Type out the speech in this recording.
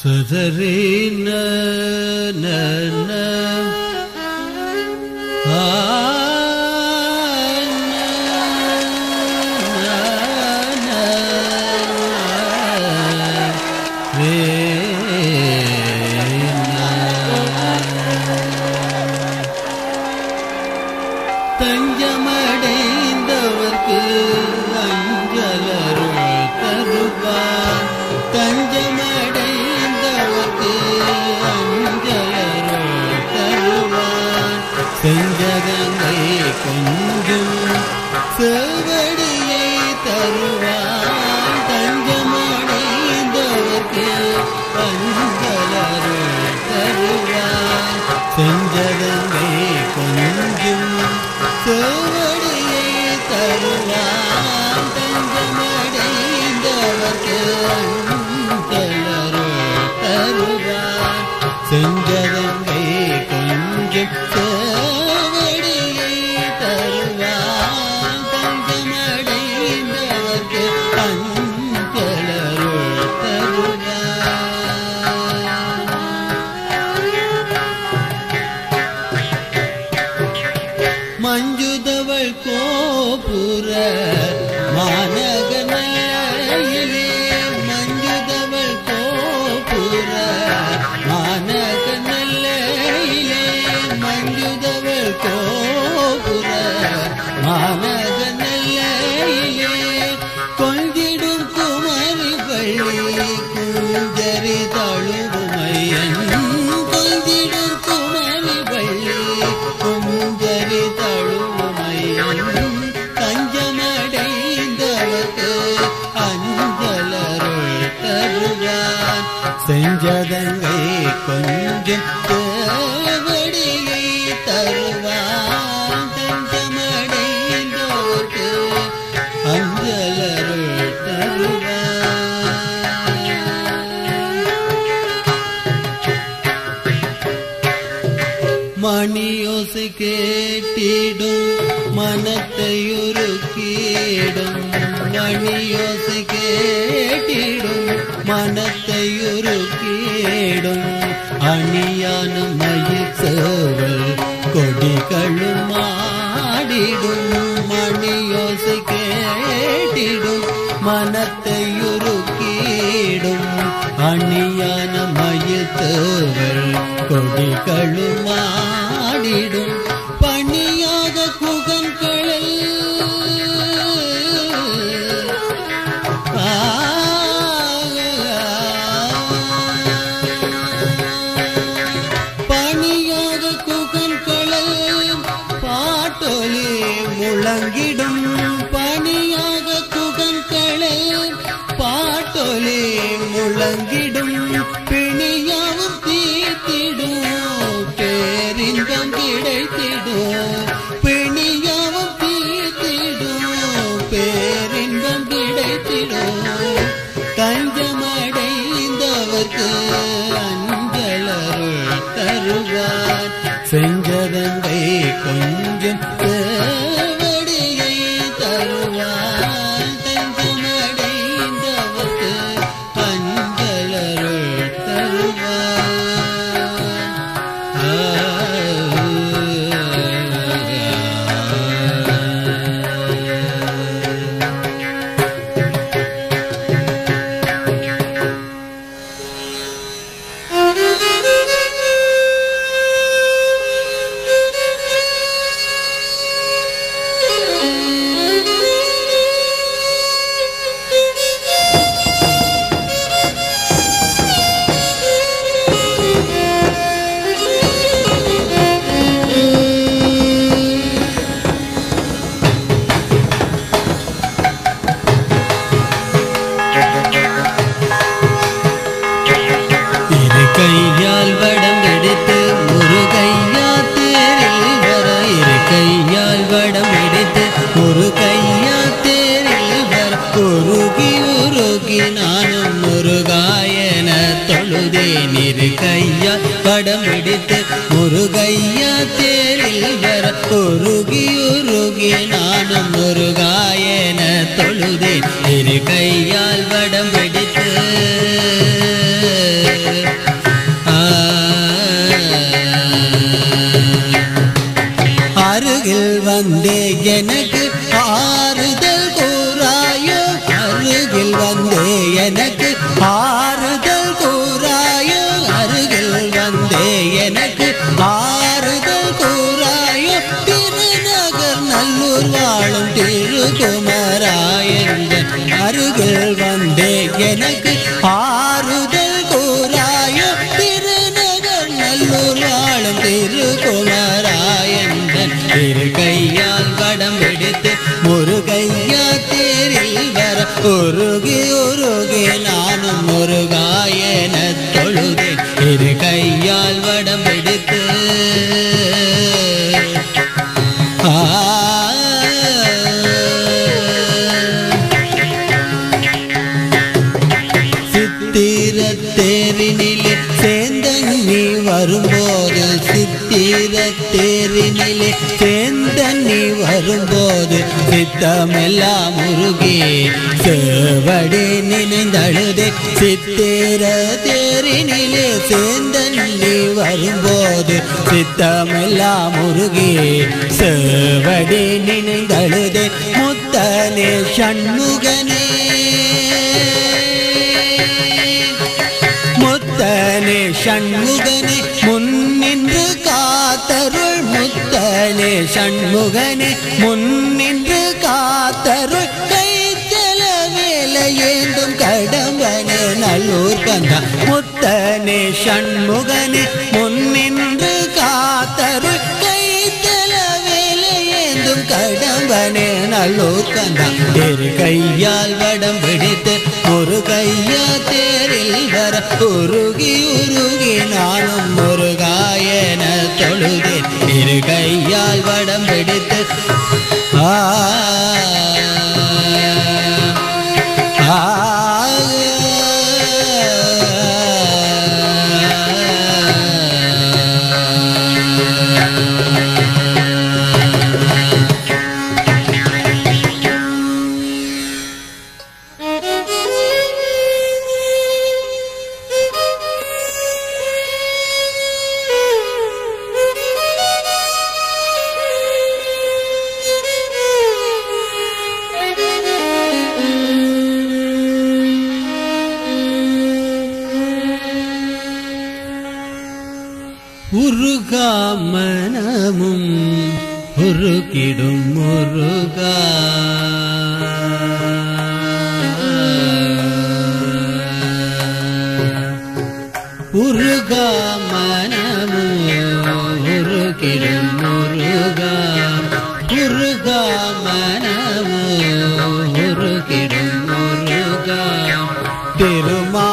Sadarina na na தஞ்சமடைந்தவர்க்கு அஞ்சலருள் தருவார் தஞ்சமடைந்தவர்க்கு அஞ்சலருள் தருவார் செஞ்சகங்கை கொஞ்சம் செவடியை தருவார் தஞ்சமடைந்தவர்க்கு அஞ்சலருள் தருவார் செஞ்சகங்கை கொஞ்சம் செவடியை தருவார் தஞ்சமடைந்தவர்க்கு அஞ்சலருள் தருவார் செஞ்சகங்கை கொஞ்சம் செவடியை தருவார் தஞ்சமடைந்தவர்க்கு அஞ்சலருள் தருவார் மஞ்சுதவள் கோபுர மாநகரிலே மஞ்சுதவள் கோபுர மாநகரிலே மஞ்சுதவள் கோபுர மாநகரிலே கொஞ்சிடும் குமரி பள்ளி குஞ்சரி தழுவுமையன் கொஞ்சிடும் குமரி பள்ளி குஞ்சரி தழுவுமையன் தஞ்சமடைந்தவர்க்கு அஞ்சலருள் தருவார் செஞ்சதங்கை கொஞ்சம் தேவடியை தருவார் தஞ்சமடைந்தவர்க்கு அஞ்சலருள் தருவார் மணியோசை கேட்டிடும் மனத்தையுருக்கிடும் மணியோசை கேட்டிடும் மனத்தையுருக்கிடும் அணியான மயில் சேவல் கொடிகளும் ஆடிடும் மணியோசை கேட்டிடும் மனத்தையுருக்கிடும் அணியான மயில் சேவல் கொடிகளும் ஆடிடும் பணியாக குகன்களில் பணியாக குகன்களில் பாட்டொலி முழங்கிடும் பணியாக குகன்களில் பாட்டொலி முழங்கிடும் பிணியாவும் தீர்த்திடும் பேரின்பம் கிடைத்திடும் பிணியாவும் தீர்த்திடும் பேரின்பம் கிடைத்திடும் தஞ்சமடைந்தவர்க்கு அஞ்சலருள் தருவார் செஞ்சதங்கை கொஞ்சம் தேவடியை தருவார் தஞ்சமடைந்தவர்க்கு அஞ்சலருள் தருவார் கையால் வடம் எடுத்து ஒரு கையா தேரில் வர இரு கையால் வடம் எடுத்து ஒரு கையா தேரில் வர உருகி உருகி நானும் முருகாயன தொழுதேன் இரு கையால் வடம் எடுத்து ஒரு கையா தேரில் வர உருகி உருகி நானும் முருகாயன தொழுதேன் இரு கையால் வடம் எடுத்து ஆறுதல் கூறாயோ அருகில் வந்தே எனக்கு ஆறுதல் கூறாயோ திருநகர் நல்லூர் வாழும் திருக்குமராயன் அருகில் வந்தே எனக்கு ஆறுதல் கூறாயோ திருநகர் நல்லூர் வாழும் திருக்குமராயன் திரு கையால் வடம் எடுத்து முருகையா தேரில் வர உருகி உருகி நானும் முருகாயன தொழுதேன் திரு கையால் வடம் எடுத்து சித்திரத்தேரினிலே சேந்தன்னி வரும்போது சித்திரத்தேரினிலே சேந்தன்னி வரும்போது சித்தமெல்லாம் முருகி சேவடி நினைந்தழுதே சித்திரத்தேரினிலே சேந்தன்னி வரும்போது சித்தமெல்லாம் முருகி சேவடி நினைந்தழுதே முத்தனே சண்முகனே முத்தனே சண்முகனே முன்னின்று காத்தருள் முத்தனே சண்முகனே முன்னின்று காத்தருள் கைத்தல வேலை ஏந்தும் கடம்பனே நல்லூர் கந்தா முத்தனே சண்முகனே முன்னின்று காத்தருள் கைத்தல வேலை ஏந்தும் கடம்பனே நல்லூர் கந்தா திரு கையால் வடம் பிடித்து முருகையா தேரில் வர உருகி உருகி நானும் முருகாயன தொழுதேன் திரு கையால் வடம் பிடித்து உருகாமனமும் உருகிடும் முருகா உருகாமனமும் உருகிடும் முருகா உருகாமனமும் உருகிடும் முருகா பெருமா